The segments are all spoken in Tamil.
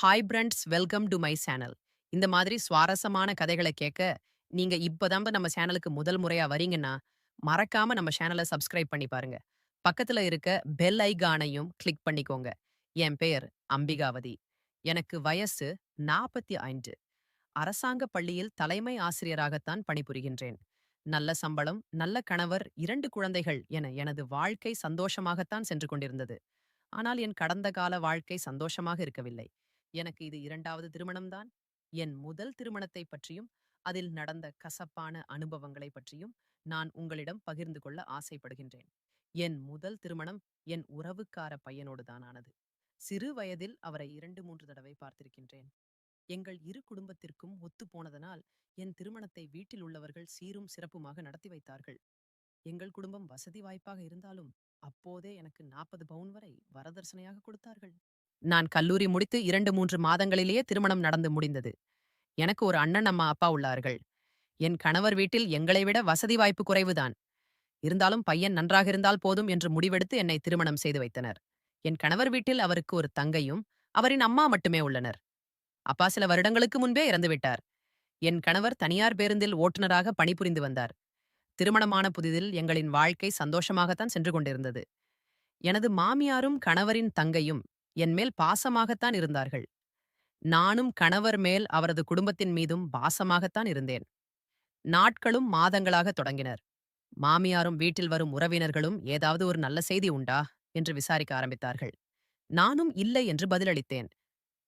Hi friends, welcome to my channel. இந்த மாதிரி சுவாரஸ்யமான கதைகளை கேட்க நீங்க இப்பதான் நம்ம சேனலுக்கு முதல் முறையா வரீங்கன்னா, மறக்காம நம்ம சேனலை சப்ஸ்கிரைப் பண்ணி பாருங்க. பக்கத்துல இருக்க பெல் ஐகானையும் கிளிக் பண்ணிக்கோங்க. என் பெயர் அம்பிகாவதி. எனக்கு வயசு 45. அரசாங்க பள்ளியில் தலைமை ஆசிரியராகத்தான் பணிபுரிகின்றேன். நல்ல சம்பளம், நல்ல கணவர், 2 குழந்தைகள் என எனது வாழ்க்கை சந்தோஷமாகத்தான் சென்று கொண்டிருந்தது. ஆனால் என் கடந்த கால வாழ்க்கை சந்தோஷமாக இருக்கவில்லை. எனக்கு இது 2வது திருமணம்தான். என் முதல் திருமணத்தை பற்றியும், அதில் நடந்த கசப்பான அனுபவங்களை பற்றியும் நான் உங்களிடம் பகிர்ந்து கொள்ள ஆசைப்படுகின்றேன். என் முதல் திருமணம் என் உறவுக்கார பையனோடு தான் ஆனது. சிறு வயதில் அவரை 2, 3 தடவை பார்த்திருக்கின்றேன். எங்கள் இரு குடும்பத்திற்கும் ஒத்து போனதனால் என் திருமணத்தை வீட்டில் உள்ளவர்கள் சீரும் சிறப்புமாக நடத்தி வைத்தார்கள். எங்கள் குடும்பம் வசதி வாய்ப்பாக இருந்தாலும் அப்போதே எனக்கு 40 பவுன் வரை வரதட்சணையாக கொடுத்தார்கள். நான் கல்லூரி முடித்து 2, 3 மாதங்களிலேயே திருமணம் நடந்து முடிந்தது. எனக்கு ஒரு அண்ணன், அம்மா, அப்பா உள்ளார்கள். என் கணவர் வீட்டில் எங்களை விட வசதி வாய்ப்பு குறைவுதான். இருந்தாலும் பையன் நன்றாக இருந்தால் போதும் என்று முடிவெடுத்து என்னை திருமணம் செய்து வைத்தனர். என் கணவர் வீட்டில் அவருக்கு ஒரு தங்கையும், அவரின் அம்மா மட்டுமே உள்ளனர். அப்பா சில வருடங்களுக்கு முன்பே இறந்துவிட்டார். என் கணவர் தனியார் பேருந்தில் ஓட்டுநராக பணிபுரிந்து வந்தார். திருமணமான புதிதில் எங்களின் வாழ்க்கை சந்தோஷமாகத்தான் சென்று கொண்டிருந்தது. எனது மாமியாரும் கணவரின் தங்கையும் என் மேல் பாசமாகத்தான் இருந்தார்கள். நானும் கணவர் மேல் அவரது குடும்பத்தின் மீதும் பாசமாகத்தான் இருந்தேன். நாட்களும் மாதங்களாக தொடங்கினர். மாமியாரும் வீட்டில் வரும் உறவினர்களும் ஏதாவது ஒரு நல்ல செய்தி உண்டா என்று விசாரிக்க ஆரம்பித்தார்கள். நானும் இல்லை என்று பதிலளித்தேன்.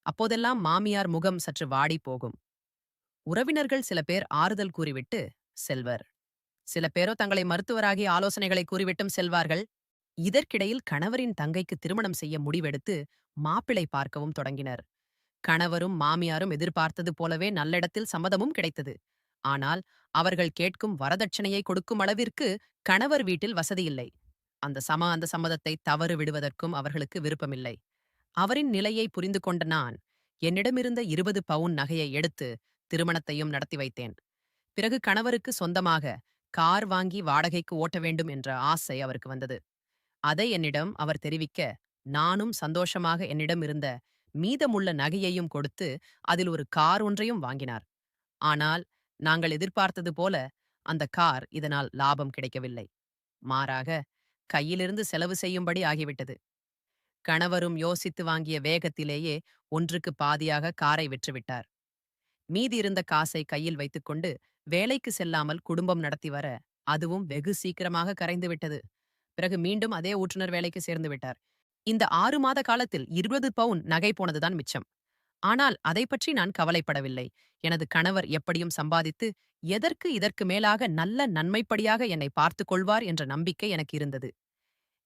அப்போதெல்லாம் மாமியார் முகம் சற்று வாடி போகும். உறவினர்கள் சில பேர் ஆறுதல் கூறிவிட்டு செல்வர். சில பேரோ தங்களை மருத்துவராகி ஆலோசனைகளை கூறிவிட்டும் செல்வார்கள். இதற்கிடையில் கணவரின் தங்கைக்கு திருமணம் செய்ய முடிவெடுத்து மாப்பிளை பார்க்கவும் தொடங்கினர். கணவரும் மாமியாரும் எதிர்பார்த்தது போலவே நல்லிடத்தில் சம்மதமும் கிடைத்தது. ஆனால் அவர்கள் கேட்கும் வரதட்சணையை கொடுக்கும் அளவிற்கு கணவர் வீட்டில் வசதியில்லை. அந்த சம்மதத்தை தவறு விடுவதற்கும் அவர்களுக்கு விருப்பமில்லை. அவரின் நிலையை புரிந்து கொண்ட நான் என்னிடமிருந்த 20 பவுன் நகையை எடுத்து திருமணத்தையும் நடத்தி வைத்தேன். பிறகு கணவருக்கு சொந்தமாக கார் வாங்கி வாடகைக்கு ஓட்ட வேண்டும் என்ற ஆசை அவருக்கு வந்தது. அதை என்னிடம் அவர் தெரிவிக்க, நானும் சந்தோஷமாக என்னிடம் இருந்த மீதமுள்ள நகையையும் கொடுத்து அதில் ஒரு கார் ஒன்றையும் வாங்கினார். ஆனால் நாங்கள் எதிர்பார்த்தது போல அந்த கார் இதனால் லாபம் கிடைக்கவில்லை. மாறாக கையிலிருந்து செலவு செய்யும்படி ஆகிவிட்டது. கணவரும் யோசித்து வாங்கிய வேகத்திலேயே ஒன்றுக்கு பாதியாக காரை விற்றுவிட்டார். மீதி இருந்த காசை கையில் வைத்துக்கொண்டு வேலைக்கு செல்லாமல் குடும்பம் நடத்தி வர அதுவும் வெகு சீக்கிரமாக கரைந்து விட்டது. பிறகு மீண்டும் அதே ஊற்றுனர் வேலைக்கு சேர்ந்து விட்டார். இந்த 6 மாத காலத்தில் 20 பவுன் நகை போனதுதான் மிச்சம். ஆனால் அதை பற்றி நான் கவலைப்படவில்லை. எனது கணவர் எப்படியும் சம்பாதித்து எதற்கு இதற்கு மேலாக நல்ல நன்மைப்படியாக என்னை பார்த்துக் கொள்வார் என்ற நம்பிக்கை எனக்கு இருந்தது.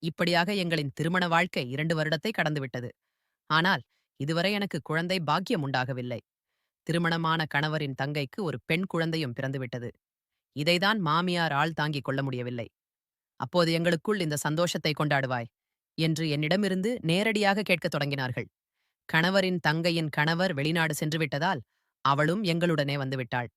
இப்படியாக எங்களின் திருமண வாழ்க்கை 2 வருடத்தை கடந்துவிட்டது. ஆனால் இதுவரை எனக்கு குழந்தை பாக்கியம் உண்டாகவில்லை. திருமணமான கணவரின் தங்கைக்கு ஒரு பெண் குழந்தையும் பிறந்துவிட்டது. இதைதான் மாமியார் ஆள் தாங்கிக் கொள்ள முடியவில்லை. அப்போது எங்களுக்குள் இந்த சந்தோஷத்தை கொண்டாடுவாய் என்று என்னிடமிருந்து நேரடியாக கேட்கத் தொடங்கினார்கள். கணவரின் தங்கையின் கணவர் வெளிநாடு சென்று விட்டதால் அவளும் எங்களுடனே வந்துவிட்டாள்.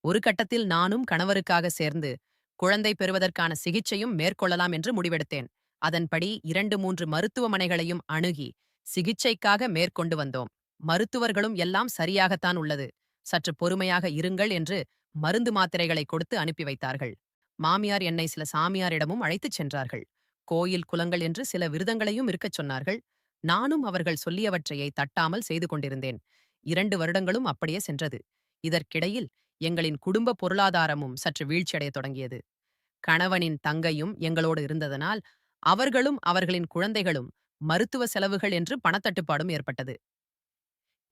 ஒரு கட்டத்தில் நானும் கணவருக்காக சேர்ந்து குழந்தை பெறுவதற்கான சிகிச்சையும் மேற்கொள்ளலாம் என்று முடிவெடுத்தேன். அதன்படி 2, 3 மருத்துவமனைகளையும் அணுகி சிகிச்சைக்காக மேற்கொண்டு வந்தோம். மருத்துவர்களும் எல்லாம் சரியாகத்தான் உள்ளது, சற்று பொறுமையாக இருங்கள் என்று மருந்து மாத்திரைகளை கொடுத்து அனுப்பி வைத்தார்கள். மாமியார் என்னை சில சாமியாரிடமும் அழைத்துச் சென்றார்கள். கோயில் குலங்கள் என்று சில விரதங்களையும் இருக்கச் சொன்னார்கள். நானும் அவர்கள் சொல்லியவற்றையை தட்டாமல் செய்து கொண்டிருந்தேன். 2 வருடங்களும் அப்படியே சென்றது. இதற்கிடையில் எங்களின் குடும்ப பொருளாதாரமும் சற்று வீழ்ச்சியடையத் தொடங்கியது. கணவனின் தங்கையும் எங்களோடு இருந்ததனால் அவர்களும் அவர்களின் குழந்தைகளும் மருத்துவ செலவுகள் என்று பணத்தட்டுப்பாடும் ஏற்பட்டது.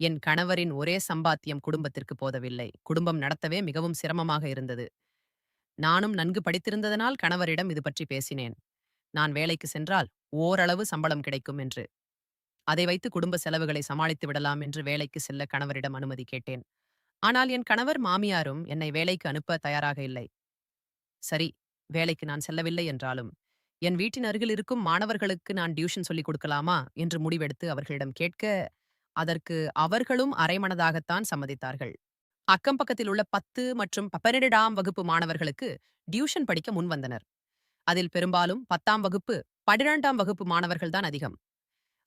என் கணவரின் ஒரே சம்பாத்தியம் குடும்பத்திற்கு போதவில்லை. குடும்பம் நடத்தவே மிகவும் சிரமமாக இருந்தது. நானும் நன்கு படித்திருந்ததனால் கணவரிடம் இது பற்றி பேசினேன். நான் வேலைக்கு சென்றால் ஓரளவு சம்பளம் கிடைக்கும் என்று. அதை வைத்து குடும்ப செலவுகளை சமாளித்து விடலாம் என்று வேலைக்கு செல்ல கணவரிடம் அனுமதி கேட்டேன். ஆனால் என் கணவர் மாமியாரும் என்னை வேலைக்கு அனுப்ப தயாராக இல்லை. சரி, வேலைக்கு நான் செல்லவில்லை என்றாலும் என் வீட்டின் அருகில் இருக்கும் மாணவர்களுக்கு நான் டியூஷன் சொல்லிக் கொடுக்கலாமா என்று முடிவெடுத்து அவர்களிடம் கேட்க, அதற்கு அவர்களும் அரைமனதாகத்தான் சம்மதித்தார்கள். அக்கம் பக்கத்தில் உள்ள 10 மற்றும் 12ஆம் வகுப்பு மாணவர்களுக்கு டியூஷன் படிக்க முன்வந்தனர். அதில் பெரும்பாலும் 10ஆம் வகுப்பு, 12ஆம் வகுப்பு மாணவர்கள்தான் அதிகம்.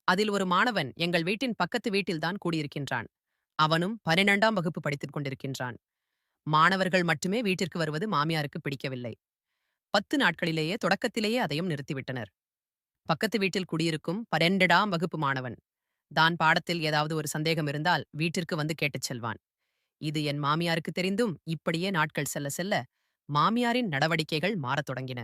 அதில் ஒரு மாணவன் எங்கள் வீட்டின் பக்கத்து வீட்டில்தான் கூடியிருக்கின்றான். அவனும் 12ஆம் வகுப்பு படித்துக் கொண்டிருக்கின்றான். மாணவர்கள் மட்டுமே வீட்டிற்கு வருவது மாமியாருக்கு பிடிக்கவில்லை. 10 நாட்களிலேயே தொடக்கத்திலேயே அதையும் நிறுத்திவிட்டனர். பக்கத்து வீட்டில் குடியிருக்கும் 12ஆம் வகுப்பு மாணவன் தான் பாடத்தில் ஏதாவது ஒரு சந்தேகம் இருந்தால் வீட்டிற்கு வந்து கேட்டுச் செல்வான். இது என் மாமியாருக்கு தெரிந்தும் இப்படியே நாட்கள் செல்ல செல்ல மாமியாரின் நடவடிக்கைகள் மாறத் தொடங்கின.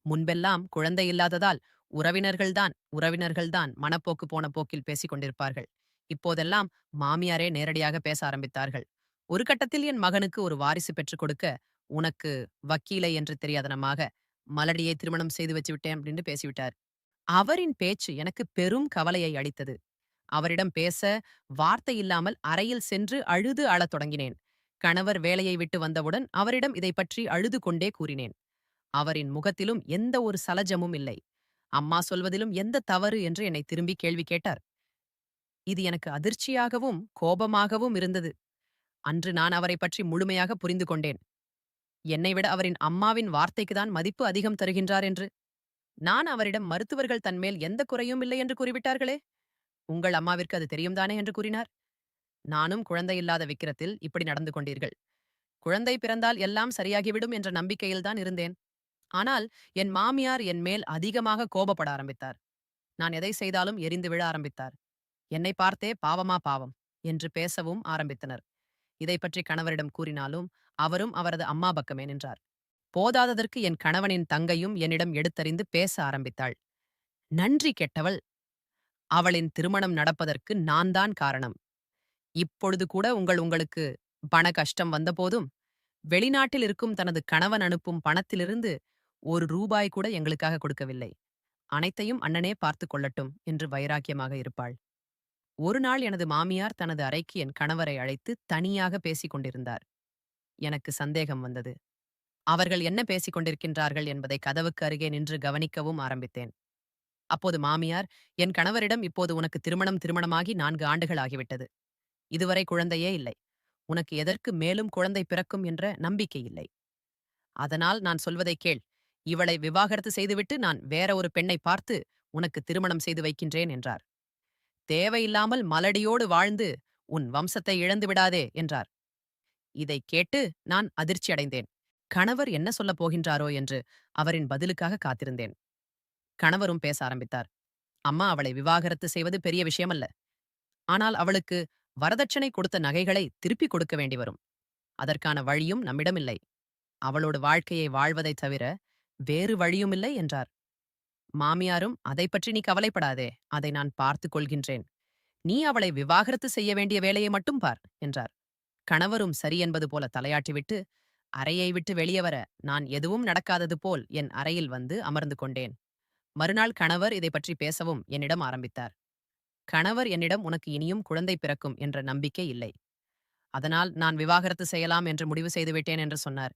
முன்பெல்லாம் குழந்தை இல்லாததால் உறவினர்கள்தான் மனப்போக்கு போன போக்கில் பேசிக் கொண்டிருப்பார்கள். இப்போதெல்லாம் மாமியாரே நேரடியாக பேச ஆரம்பித்தார்கள். ஒரு கட்டத்தில் என் மகனுக்கு ஒரு வாரிசு பெற்றுக் கொடுக்க, உனக்கு வக்கீலை என்று தெரியாதனமாக மலடியை திருமணம் செய்து வச்சு விட்டேன் அப்படின்னு பேசிவிட்டார். அவரின் பேச்சு எனக்கு பெரும் கவலையை அளித்தது. அவரிடம் பேச வார்த்தை இல்லாமல் அறையில் சென்று அழுது அழத் தொடங்கினேன். கணவர் வேலையை விட்டு வந்தவுடன் அவரிடம் இதை பற்றி அழுது கொண்டே கூறினேன். அவரின் முகத்திலும் எந்த ஒரு சலஜமும் இல்லை. அம்மா சொல்வதிலும் எந்த தவறு என்று என்னை திரும்பி கேள்வி கேட்டார். இது எனக்கு அதிர்ச்சியாகவும் கோபமாகவும் இருந்தது. அன்று நான் அவரை பற்றி முழுமையாக புரிந்து கொண்டேன். என்னை விட அவரின் அம்மாவின் வார்த்தைக்குதான் மதிப்பு அதிகம் தருகின்றார் என்று. நான் அவரிடம் மருத்துவர்கள் தன்மேல் எந்த குறையும் இல்லை என்று கூறிவிட்டார்களே. உங்கள் அம்மாவிற்கு அது தெரியும் தானே என்று கூறினார். நானும் குழந்தையில்லாத விக்கிரத்தில் இப்படி நடந்து கொண்டீர்கள். குழந்தை பிறந்தால் எல்லாம் சரியாகிவிடும் என்ற நம்பிக்கையில்தான் இருந்தேன். ஆனால் என் மாமியார் என் மேல் அதிகமாக கோபப்பட ஆரம்பித்தார். நான் எதை செய்தாலும் எரிந்து விழ ஆரம்பித்தார். என்னை பார்த்தே பாவமா பாவம் என்று பேசவும் ஆரம்பித்தனர். இதை பற்றி கணவரிடம் கூறினாலும் அவரும் அவரது அம்மா பக்கமே நின்றார். போதாததற்கு என் கணவனின் தங்கையும் என்னிடம் எடுத்தறிந்து பேச ஆரம்பித்தாள். நன்றி கெட்டவள். அவளின் திருமணம் நடப்பதற்கு நான் தான் காரணம். இப்பொழுது கூட உங்களுக்கு பண கஷ்டம் வந்தபோதும் வெளிநாட்டில் இருக்கும் தனது கணவன் அனுப்பும் பணத்திலிருந்து ஒரு ரூபாய் கூட எங்களுக்காக கொடுக்கவில்லை. அனைத்தையும் அண்ணனே பார்த்துக் கொள்ளட்டும் என்று வைராக்கியமாக இருப்பாள். ஒரு நாள் எனது மாமியார் தனது அறைக்கு என் கணவரை அழைத்து தனியாக பேசிக் கொண்டிருந்தார். எனக்கு சந்தேகம் வந்தது. அவர்கள் என்ன பேசிக் கொண்டிருக்கின்றார்கள் என்பதை கதவுக்கு அருகே நின்று கவனிக்கவும் ஆரம்பித்தேன். அப்போது மாமியார், என் கணவரிடம் இப்போது உனக்கு திருமணமாகி 4 ஆண்டுகள் ஆகிவிட்டது. இதுவரை குழந்தையே இல்லை. உனக்கு எதற்கு மேலும் குழந்தை பிறக்கும் என்ற நம்பிக்கை இல்லை. அதனால் நான் சொல்வதை கேள். இவளை விவாகரத்து செய்துவிட்டு நான் வேற ஒரு பெண்ணை பார்த்து உனக்கு திருமணம் செய்து வைக்கின்றேன் என்றார். தேவையில்லாமல் மலடியோடு வாழ்ந்து உன் வம்சத்தை இழந்து விடாதே என்றார். இதைக் கேட்டு நான் அதிர்ச்சி அடைந்தேன். கணவர் என்ன சொல்லப் போகின்றாரோ என்று அவரின் பதிலுக்காக காத்திருந்தேன். கணவரும் பேச ஆரம்பித்தார். அம்மா, அவளை விவாகரத்து செய்வது பெரிய விஷயமல்ல. ஆனால் அவளுக்கு வரதட்சணை கொடுத்த நகைகளை திருப்பிக் கொடுக்க வேண்டி வரும். அதற்கான வழியும் நம்மிடமில்லை. அவளோட வாழ்க்கையை வாழ்வதைத் தவிர வேறு வழியுமில்லை என்றார். மாமியாரும், அதை பற்றி நீ கவலைப்படாதே, அதை நான் பார்த்துக் கொள்கின்றேன். நீ அவளை விவாகரத்து செய்ய வேண்டிய வேலையை மட்டும் பார் என்றார். கணவரும் சரி என்பது போல தலையாட்டிவிட்டு அறையை விட்டு வெளியே வர நான் எதுவும் நடக்காதது போல் என் அறையில் வந்து அமர்ந்து கொண்டேன். மறுநாள் கணவர் இதை பற்றி பேசவும் என்னிடம் ஆரம்பித்தார். கணவர் என்னிடம், உனக்கு இனியும் குழந்தை பிறக்கும் என்ற நம்பிக்கை இல்லை. அதனால் நான் விவாகரத்து செய்யலாம் என்று முடிவு செய்துவிட்டேன் என்று சொன்னார்.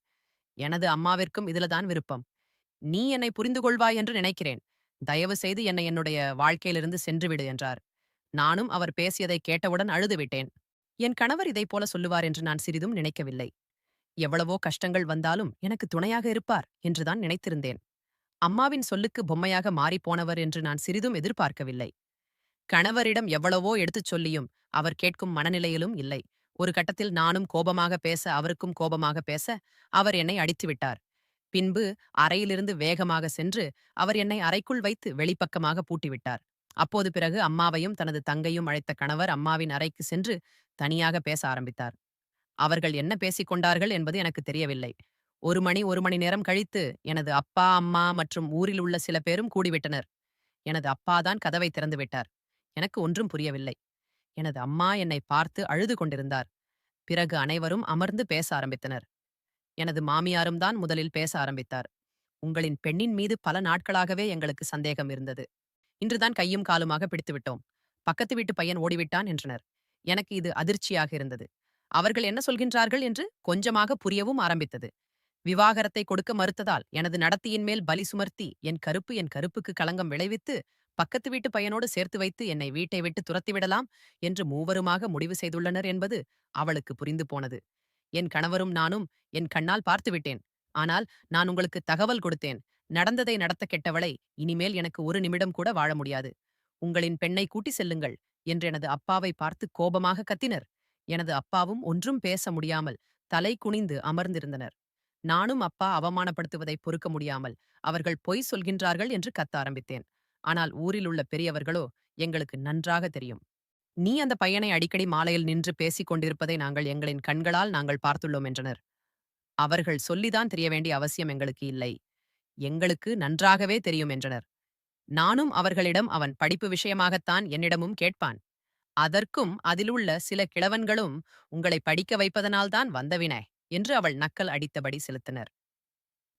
எனது அம்மாவிற்கும் இதில்தான் விருப்பம். நீ என்னை புரிந்து கொள்வாய் என்று நினைக்கிறேன். தயவு செய்து என்னை என்னுடைய வாழ்க்கையிலிருந்து சென்றுவிடு என்றார். நானும் அவர் பேசியதை கேட்டவுடன் அழுதுவிட்டேன். என் கணவர் இதைப் போல சொல்லுவார் என்று நான் சிறிதும் நினைக்கவில்லை. எவ்வளவோ கஷ்டங்கள் வந்தாலும் எனக்கு துணையாக இருப்பார் என்றுதான் நினைத்திருந்தேன். அம்மாவின் சொல்லுக்கு பொம்மையாக மாறிப்போனவர் என்று நான் சிறிதும் எதிர்பார்க்கவில்லை. கணவரிடம் எவ்வளவோ எடுத்துச் சொல்லியும் அவர் கேட்கும் மனநிலையிலும் இல்லை. ஒரு கட்டத்தில் நானும் கோபமாக பேச, அவருக்கும் கோபமாக பேச அவர் என்னை அடித்துவிட்டார். பின்பு அறையிலிருந்து வேகமாக சென்று அவர் என்னை அறைக்குள் வைத்து வெளிப்பக்கமாக பூட்டிவிட்டார். அப்போது பிறகு அம்மாவையும் தனது தங்கையும் அழைத்த கணவர் அம்மாவின் அறைக்கு சென்று தனியாக பேச ஆரம்பித்தார். அவர்கள் என்ன பேசிக் கொண்டார்கள் என்பது எனக்கு தெரியவில்லை. ஒரு மணி நேரம் கழித்து எனது அப்பா, அம்மா மற்றும் ஊரில் உள்ள சில பேரும் கூடிவிட்டனர். எனது அப்பாதான் கதவை திறந்து விட்டார். எனக்கு ஒன்றும் புரியவில்லை. எனது அம்மா என்னை பார்த்து அழுது கொண்டிருந்தார். பிறகு அனைவரும் அமர்ந்து பேச ஆரம்பித்தனர். எனது மாமியாரும் தான் முதலில் பேச ஆரம்பித்தார். உங்களின் பெண்ணின் மீது பல நாட்களாகவே எங்களுக்கு சந்தேகம் இருந்தது. இன்றுதான் கையும் காலுமாக பிடித்துவிட்டோம். பக்கத்து வீட்டு பையன் ஓடிவிட்டான் என்றனர். எனக்கு இது அதிர்ச்சியாக இருந்தது. அவர்கள் என்ன சொல்கின்றார்கள் என்று கொஞ்சமாக புரியவும் ஆரம்பித்தது. விவாகரத்தை கொடுக்க மறுத்ததால் எனது நடத்தியின் மேல் பலி சுமர்த்தி என் கருப்புக்கு களங்கம் விளைவித்து பக்கத்து வீட்டு பையனோடு சேர்த்து வைத்து என்னை வீட்டை விட்டு துரத்திவிடலாம் என்று மூவருமாக முடிவு செய்துள்ளனர் என்பது அவளுக்கு புரிந்து போனது. என் கணவரும் நானும் என் கண்ணால் பார்த்துவிட்டேன். ஆனால் நான் உங்களுக்கு தகவல் கொடுத்தேன். நடந்ததை நடத்த கெட்டவளை இனிமேல் எனக்கு ஒரு நிமிடம் கூட வாழ முடியாது. உங்களின் பெண்ணை கூட்டி செல்லுங்கள் என்று எனது அப்பாவை பார்த்து கோபமாக கத்தினர். எனது அப்பாவும் ஒன்றும் பேச முடியாமல் தலை குனிந்து அமர்ந்திருந்தனர். நானும் அப்பா அவமானப்படுத்துவதை பொறுக்க முடியாமல் அவர்கள் பொய் சொல்கின்றார்கள் என்று கத்த ஆரம்பித்தேன். ஆனால் ஊரில் உள்ள பெரியவர்களோ, எங்களுக்கு நன்றாக தெரியும். நீ அந்த பையனை அடிக்கடி மாலையில் நின்று பேசிக் கொண்டிருப்பதை நாங்கள் எங்களின் கண்களால் நாங்கள் பார்த்துள்ளோம் என்றனர். அவர்கள் சொல்லிதான் தெரிய வேண்டிய அவசியம் எங்களுக்கு இல்லை. எங்களுக்கு நன்றாகவே தெரியும் என்றனர். நானும் அவர்களிடம் அவன் படிப்பு விஷயமாகத்தான் என்னிடமும் கேட்பான். அதற்கும் அதிலுள்ள சில கிழவன்களும் உங்களை படிக்க வைப்பதனால்தான் வந்தவினை என்று அவள் நக்கல் அடித்தபடி செலுத்தினர்.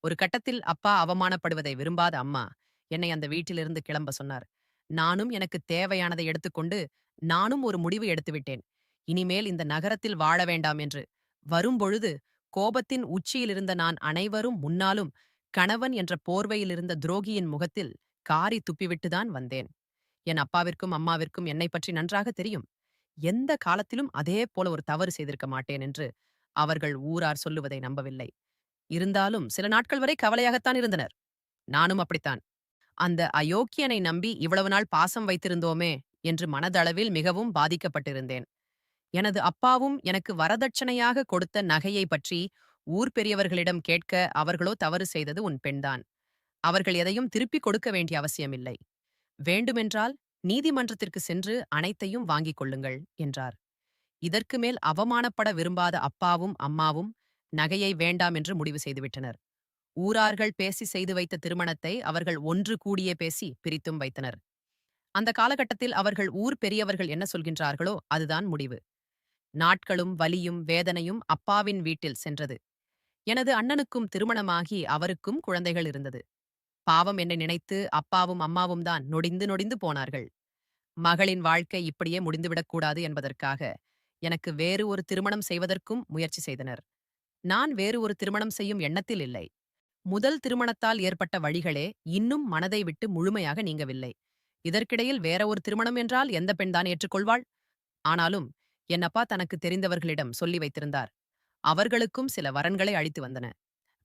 ஒரு கட்டத்தில் அப்பா அவமானப்படுவதை விரும்பாத அம்மா என்னை அந்த வீட்டிலிருந்து கிளம்ப சொன்னார். நானும் எனக்கு தேவையானதை எடுத்துக்கொண்டு நானும் ஒரு முடிவு எடுத்துவிட்டேன். இனிமேல் இந்த நகரத்தில் வாழ வேண்டாம் என்று. வரும்பொழுது கோபத்தின் உச்சியிலிருந்த நான் அனைவரும் முன்னாலும் கணவன் என்ற போர்வையிலிருந்த துரோகியின் முகத்தில் காரி துப்பிவிட்டுதான் வந்தேன். என் அப்பாவிற்கும் அம்மாவிற்கும் என்னை பற்றி நன்றாக தெரியும். எந்த காலத்திலும் அதே போல ஒரு தவறு செய்திருக்க மாட்டேன் என்று அவர்கள் ஊரார் சொல்லுவதை நம்பவில்லை. இருந்தாலும் சில நாட்கள் வரை கவலையாகத்தான் இருந்தனர். நானும் அப்படித்தான். அந்த அயோக்கியனை நம்பி இவ்வளவு நாள் பாசம் வைத்திருந்தோமே என்று மனதளவில் மிகவும் பாதிக்கப்பட்டிருந்தேன். எனது அப்பாவும் எனக்கு வரதட்சணையாக கொடுத்த நகையை பற்றி ஊர் பெரியவர்களிடம் கேட்க அவர்களோ தவறு செய்தது உன் பெண்தான். அவர்கள் எதையும் திருப்பிக் கொடுக்க வேண்டிய அவசியமில்லை. வேண்டுமென்றால் நீதிமன்றத்திற்கு சென்று அனைத்தையும் வாங்கிக் கொள்ளுங்கள் என்றார். இதற்கு மேல் அவமானப்பட விரும்பாத அப்பாவும் அம்மாவும் நகையை வேண்டாம் என்று முடிவு செய்துவிட்டனர். ஊரார்கள் பேசி செய்து வைத்த திருமணத்தை அவர்கள் ஒன்று கூடியே பேசி பிரித்தும் வைத்தனர். அந்த காலகட்டத்தில் அவர்கள் ஊர் பெரியவர்கள் என்ன சொல்கின்றார்களோ அதுதான் முடிவு. நாட்களும் வலியும் வேதனையும் அப்பாவின் வீட்டில் சென்றது. எனது அண்ணனுக்கும் திருமணமாகி அவருக்கும் குழந்தைகள் இருந்தது. பாவம் என்னை நினைத்து அப்பாவும் அம்மாவும் தான் நொடிந்து நொடிந்து போனார்கள். மகளின் வாழ்க்கை இப்படியே முடிந்துவிடக்கூடாது என்பதற்காக எனக்கு வேறு ஒரு திருமணம் செய்வதற்கும் முயற்சி செய்தனர். நான் வேறு ஒரு திருமணம் செய்யும் எண்ணத்தில் இல்லை. முதல் திருமணத்தால் ஏற்பட்ட வழிகளே இன்னும் மனதை விட்டு முழுமையாக நீங்கவில்லை. இதற்கிடையில் வேற ஒரு திருமணம் என்றால் எந்த பெண்தான் ஏற்றுக்கொள்வாள்? ஆனாலும் என் அப்பா தனக்கு தெரிந்தவர்களிடம் சொல்லி வைத்திருந்தார். அவர்களுக்கும் சில வரன்களை அளித்து வந்தன.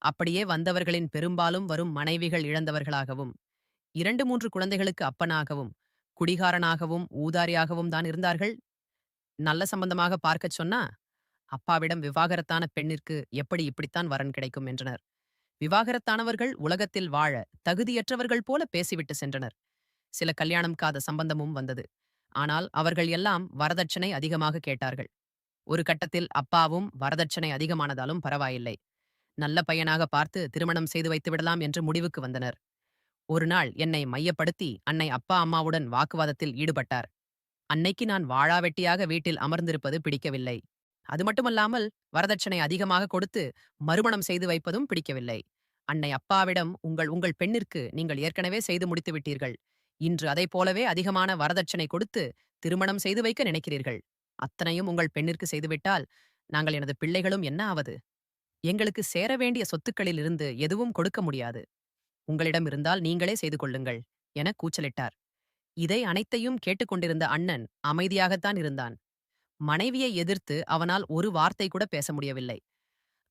அப்படியே வந்தவர்களின் பெரும்பாலும் வரும் மனைவிகள் இழந்தவர்களாகவும் 2, 3 குழந்தைகளுக்கு அப்பனாகவும் குடிகாரனாகவும் ஊதாரியாகவும் தான் இருந்தார்கள். நல்ல சம்பந்தமாக பார்க்கச் சொன்னா அப்பாவிடம் விவாகரத்தான பெண்ணிற்கு எப்படி இப்படித்தான் வரன் கிடைக்கும் என்றனர். விவாகரத்தானவர்கள் உலகத்தில் வாழ தகுதியற்றவர்கள் போல பேசிவிட்டு சென்றனர். சில கல்யாணம் காத சம்பந்தமும் வந்தது. ஆனால் அவர்கள் எல்லாம் வரதட்சணை அதிகமாக கேட்டார்கள். ஒரு கட்டத்தில் அப்பாவும் வரதட்சணை அதிகமானதாலும் பரவாயில்லை, நல்ல பையனாக பார்த்து திருமணம் செய்து வைத்து விடலாம் என்று முடிவுக்கு வந்தனர். ஒரு நாள் என்னை மையப்படுத்தி அன்னை அப்பா அம்மாவுடன் வாக்குவாதத்தில் ஈடுபட்டார். அன்னைக்கு நான் வாழாவெட்டியாக வீட்டில் அமர்ந்திருப்பது பிடிக்கவில்லை. அது மட்டுமல்லாமல் வரதட்சணை அதிகமாக கொடுத்து மறுமணம் செய்து வைப்பதும் பிடிக்கவில்லை. அன்னை அப்பாவிடம் உங்கள் உங்கள் பெண்ணிற்கு நீங்கள் ஏற்கனவே செய்து முடித்து விட்டீர்கள். இன்று அதைப் போலவே அதிகமான வரதட்சணை கொடுத்து திருமணம் செய்து வைக்க நினைக்கிறீர்கள். அத்தனையும் உங்கள் பெண்ணிற்கு செய்துவிட்டால் நாங்கள் எனது பிள்ளைகளும் என்ன ஆவது? எங்களுக்கு சேர வேண்டிய சொத்துக்களிலிருந்து எதுவும் கொடுக்க முடியாது. உங்களிடம் இருந்தால் நீங்களே செய்து கொள்ளுங்கள் என கூச்சலிட்டார். இதை அனைத்தையும் கேட்டுக்கொண்டிருந்த அண்ணன் அமைதியாகத்தான் இருந்தான். மனைவியை எதிர்த்து அவனால் ஒரு வார்த்தை கூட பேச முடியவில்லை.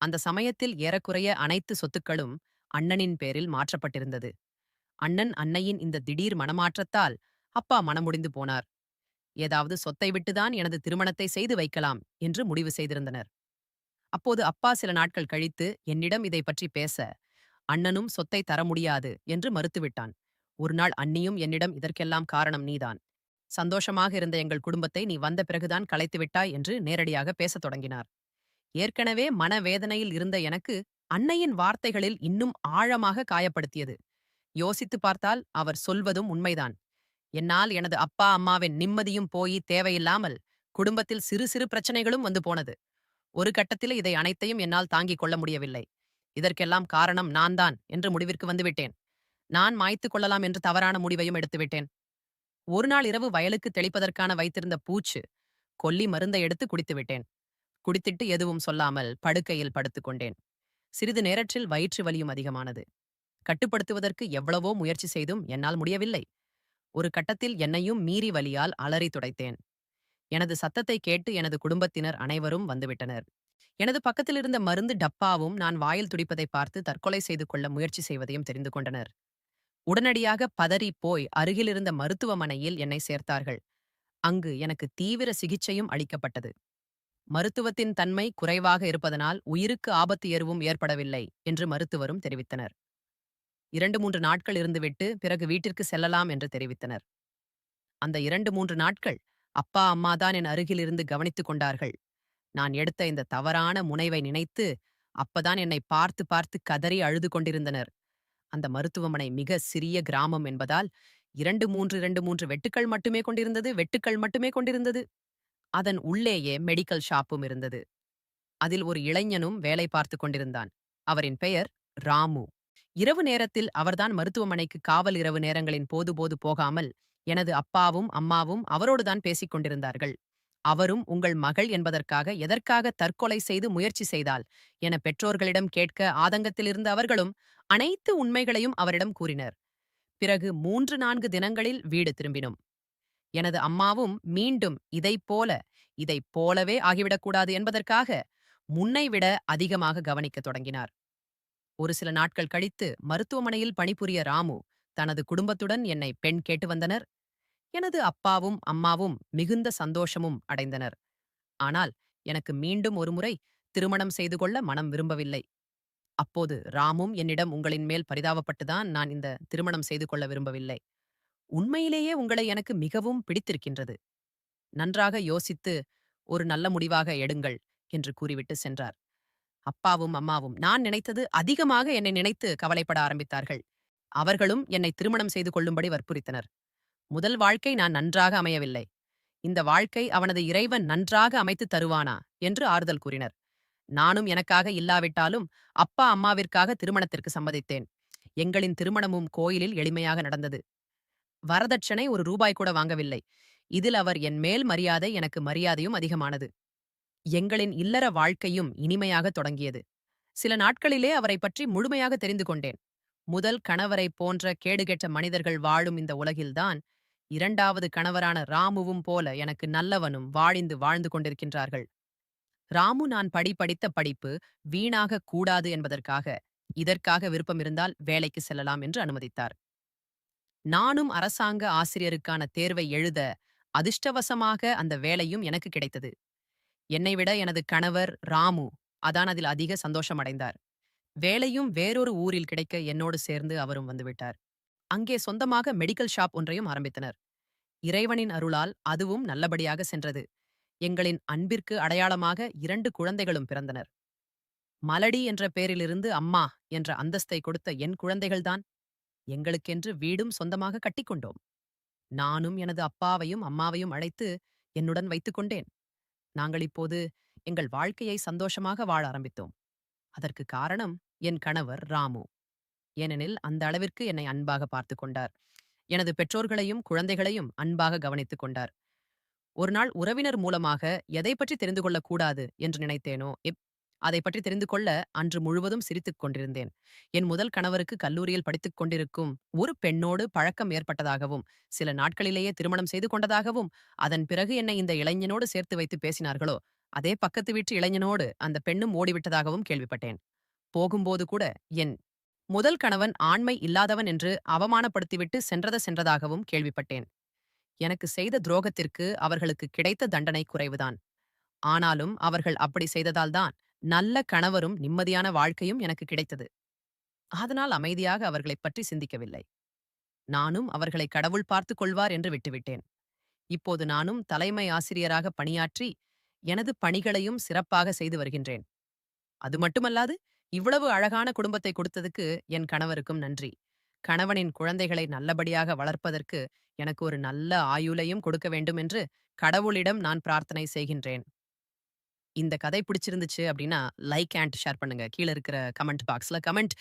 அந்த சமயத்தில் ஏறக்குறைய அனைத்து சொத்துக்களும் அண்ணனின் பேரில் மாற்றப்பட்டிருந்தது. அண்ணன் அன்னையின் இந்த திடீர் மனமாற்றத்தால் அப்பா மனமுடிந்து போனார். ஏதாவது சொத்தை விட்டுதான் எனது திருமணத்தை செய்து வைக்கலாம் என்று முடிவு செய்திருந்தனர். அப்போது அப்பா சில நாட்கள் கழித்து என்னிடம் இதை பற்றி பேச, அண்ணனும் சொத்தை தர முடியாது என்று மறுத்துவிட்டான். ஒரு நாள் அண்ணியும் என்னிடம் இதற்கெல்லாம் காரணம் நீதான். சந்தோஷமாக இருந்த எங்கள் குடும்பத்தை நீ வந்த பிறகுதான் கலைத்து விட்டாய் என்று நேரடியாக பேசத் தொடங்கினார். ஏற்கனவே மனவேதனையில் இருந்த எனக்கு அன்னையின் வார்த்தைகளில் இன்னும் ஆழமாக காயப்படுத்தியது. யோசித்து பார்த்தால் அவர் சொல்வதும் உண்மைதான். என்னால் எனது அப்பா அம்மாவின் நிம்மதியும் போய் தேவையில்லாமல் குடும்பத்தில் சிறு சிறு பிரச்சனைகளும் வந்து போனது. ஒரு கட்டத்தில் இதை அனைத்தையும் என்னால் தாங்கிக் கொள்ள முடியவில்லை. இதற்கெல்லாம் காரணம் நான் தான் என்று முடிவிற்கு வந்துவிட்டேன். நான் மாய்த்துக் கொள்ளலாம் என்று தவறான முடிவையும் எடுத்துவிட்டேன். ஒரு நாள் இரவு வயலுக்கு தெளிப்பதற்கான வைத்திருந்த பூச்சு கொல்லி மருந்தை எடுத்து குடித்துவிட்டேன். குடித்திட்டு எதுவும் சொல்லாமல் படுக்கையில் படுத்துக் கொண்டேன். சிறிது நேரத்தில் வயிற்று வலியும் அதிகமானது. கட்டுப்படுத்துவதற்கு எவ்வளவோ முயற்சி செய்தும் என்னால் முடியவில்லை. ஒரு கட்டத்தில் என்னையும் மீறி வலியால் அலறி துடைத்தேன். எனது சத்தத்தை கேட்டு எனது குடும்பத்தினர் அனைவரும் வந்துவிட்டனர். எனது பக்கத்தில் இருந்த மருந்து டப்பாவும் நான் வாயில் துடிப்பதை பார்த்து தற்கொலை செய்து கொள்ள முயற்சி செய்வதையும் தெரிந்து கொண்டனர். உடனடியாக பதறிப் போய் அருகிலிருந்த மருத்துவமனையில் என்னை சேர்த்தார்கள். அங்கு எனக்கு தீவிர சிகிச்சையும் அளிக்கப்பட்டது. மருத்துவத்தின் தன்மை குறைவாக இருப்பதனால் உயிருக்கு ஆபத்து எதுவும் ஏற்படவில்லை என்று மருத்துவரும் தெரிவித்தனர். 2, 3 நாட்கள் இருந்துவிட்டு பிறகு வீட்டிற்கு செல்லலாம் என்று தெரிவித்தனர். அந்த 2, 3 நாட்கள் அப்பா, அம்மா தான் என் அருகில் இருந்து கவனித்துக் கொண்டார்கள். நான் எடுத்த இந்த தவறான முனைவை நினைத்து அப்பதான் என்னை பார்த்து பார்த்து கதறி அழுது கொண்டிருந்தனர். அந்த மருத்துவமனை மிக சிறிய கிராமம் என்பதால் 2, 3 வெட்டுக்கள் மட்டுமே கொண்டிருந்தது, வெட்டுக்கள் மட்டுமே கொண்டிருந்தது. அதன் உள்ளேயே மெடிக்கல் ஷாப்பும் இருந்தது. அதில் ஒரு இளைஞனும் வேலை பார்த்துக் கொண்டிருந்தான். அவரின் பெயர் ராமு. இரவு நேரத்தில் அவர்தான் மருத்துவமனைக்கு காவல். இரவு நேரங்களின் போது போகாமல் எனது அப்பாவும் அம்மாவும் அவரோடுதான் பேசிக் கொண்டிருந்தார்கள். அவரும் உங்கள் மகள் என்பதற்காக எதற்காக தற்கொலை செய்து முயற்சி செய்தால் என பெற்றோர்களிடம் கேட்க ஆதங்கத்தில் இருந்த அவர்களும் அனைத்து உண்மைகளையும் அவரிடம் கூறினர். பிறகு 3, 4 தினங்களில் வீடு திரும்பினோம். எனது அம்மாவும் மீண்டும் இதைப் போலவே ஆகிவிடக்கூடாது என்பதற்காக முன்னைவிட அதிகமாக கவனிக்கத் தொடங்கினார். ஒரு சில நாட்கள் கழித்து மருத்துவமனையில் பணிபுரிய ராமு தனது குடும்பத்துடன் என்னை பெண் கேட்டு வந்தனர். எனது அப்பாவும் அம்மாவும் மிகுந்த சந்தோஷமும் அடைந்தனர். ஆனால் எனக்கு மீண்டும் ஒருமுறை திருமணம் செய்து கொள்ள மனம் விரும்பவில்லை. அப்போது ராமும் என்னிடம் உங்களின் மேல் பரிதாபப்பட்டுதான் நான் இந்த திருமணம் செய்து கொள்ள விரும்பவில்லை. உண்மையிலேயே உங்களை எனக்கு மிகவும் பிடித்திருக்கின்றது. நன்றாக யோசித்து ஒரு நல்ல முடிவாக எடுங்கள் என்று கூறிவிட்டு சென்றார். அப்பாவும் அம்மாவும் நான் நினைத்தது அதிகமாக என்னை நினைத்து கவலைப்பட ஆரம்பித்தார்கள். அவர்களும் என்னை திருமணம் செய்து கொள்ளும்படி வற்புறுத்தினர். முதல் வாழ்க்கை நான் நன்றாக அமையவில்லை. இந்த வாழ்க்கை அவனது இறைவன் நன்றாக அமைத்து தருவானா என்று ஆறுதல் கூறினர். நானும் எனக்காக இல்லாவிட்டாலும் அப்பா அம்மாவிற்காக திருமணத்திற்கு சம்மதித்தேன். எங்களின் திருமணமும் கோயிலில் எளிமையாக நடந்தது. வரதட்சணை ₹1 கூட வாங்கவில்லை. இதில் அவர் என் மேல் மரியாதை, எனக்கு மரியாதையும் அதிகமானது. எங்களின் இல்லற வாழ்க்கையும் இனிமையாக தொடங்கியது. சில நாட்களிலே அவரை பற்றி முழுமையாக தெரிந்து கொண்டேன். முதல் கணவரைப் போன்ற கேடுகெட்ட மனிதர்கள் வாழும் இந்த உலகில்தான் 2வது கணவரான ராமுவும் போல எனக்கு நல்லவனும் வாழ்ந்து கொண்டிருக்கின்றார்கள். ராமு நான் படித்த படிப்பு வீணாகக் கூடாது என்பதற்காக, இதற்காக விருப்பம் இருந்தால் வேலைக்கு செல்லலாம் என்று அனுமதித்தார். நானும் அரசாங்க ஆசிரியருக்கான தேர்வை எழுத அதிர்ஷ்டவசமாக அந்த வேலையும் எனக்கு கிடைத்தது. என்னை விட எனது கணவர் ராமு அதில் அதிக சந்தோஷம் அடைந்தார். வேலையும் வேறொரு ஊரில் கிடைக்க என்னோடு சேர்ந்து அவரும் வந்துவிட்டார். அங்கே சொந்தமாக மெடிக்கல் ஷாப் ஒன்றையும் ஆரம்பித்தனர். இறைவனின் அருளால் அதுவும் நல்லபடியாக சென்றது. எங்களின் அன்பிற்கு அடையாளமாக 2 குழந்தைகளும் பிறந்தனர். மலடி என்ற பெயரிலிருந்து அம்மா என்ற அந்தஸ்தை கொடுத்த என் குழந்தைகள்தான். எங்களுக்கென்று வீடும் சொந்தமாக கட்டிக்கொண்டோம். நானும் எனது அப்பாவையும் அம்மாவையும் அழைத்து என்னுடன் வைத்துக் கொண்டேன். நாங்கள் இப்போது எங்கள் வாழ்க்கையை சந்தோஷமாக வாழ ஆரம்பித்தோம். அதற்கு காரணம் என் கணவர் ராமு. ஏனெனில் அந்த அளவிற்கு என்னை அன்பாக பார்த்துக் கொண்டார். எனது பெற்றோர்களையும் குழந்தைகளையும் அன்பாக கவனித்துக் கொண்டார். ஒரு நாள் உறவினர் மூலமாக எதைப் பற்றி தெரிந்து கொள்ளக்கூடாது என்று நினைத்தேனோ அதை பற்றி தெரிந்து கொள்ள அன்று முழுவதும் சிரித்துக் கொண்டிருந்தேன். என் முதல் கணவருக்கு கல்லூரியில் படித்துக் கொண்டிருக்கும் ஒரு பெண்ணோடு பழக்கம் ஏற்பட்டதாகவும், சில நாட்களிலேயே திருமணம் செய்து கொண்டதாகவும், அதன் பிறகு என்னை இந்த இளைஞனோடு சேர்த்து வைத்து பேசினார்களோ, அதே பக்கத்து வீட்டு இளைஞனோடு அந்த பெண்ணும் ஓடிவிட்டதாகவும் கேள்விப்பட்டேன். போகும்போது கூட என் முதல் கணவன் ஆண்மை இல்லாதவன் என்று அவமானப்படுத்திவிட்டு சென்றதாகவும் கேள்விப்பட்டேன். எனக்கு செய்த துரோகத்திற்கு அவர்களுக்கு கிடைத்த தண்டனை குறைவுதான். ஆனாலும் அவர்கள் அப்படி செய்ததால்தான் நல்ல கணவரும் நிம்மதியான வாழ்க்கையும் எனக்கு கிடைத்தது. அதனால் அமைதியாக அவர்களைப் பற்றி சிந்திக்கவில்லை. நானும் அவர்களை கடவுள் பார்த்துக் கொள்வார் என்று விட்டுவிட்டேன். இப்போது நானும் தலைமை ஆசிரியராக பணியாற்றி எனது பணிகளையும் சிறப்பாக செய்து வருகின்றேன். அது மட்டுமல்லாது இவ்வளவு அழகான குடும்பத்தை கொடுத்ததுக்கு என் கணவருக்கும் நன்றி. கணவனின் குழந்தைகளை நல்லபடியாக வளர்ப்பதற்கு எனக்கு ஒரு நல்ல ஆயுளையும் கொடுக்க வேண்டும் என்று கடவுளிடம் நான் பிரார்த்தனை செய்கின்றேன். இந்த கதை பிடிச்சிருந்துச்சு அப்படின்னா லைக் அண்ட் ஷேர் பண்ணுங்க. கீழ இருக்கிற கமெண்ட் பாக்ஸ்ல கமெண்ட்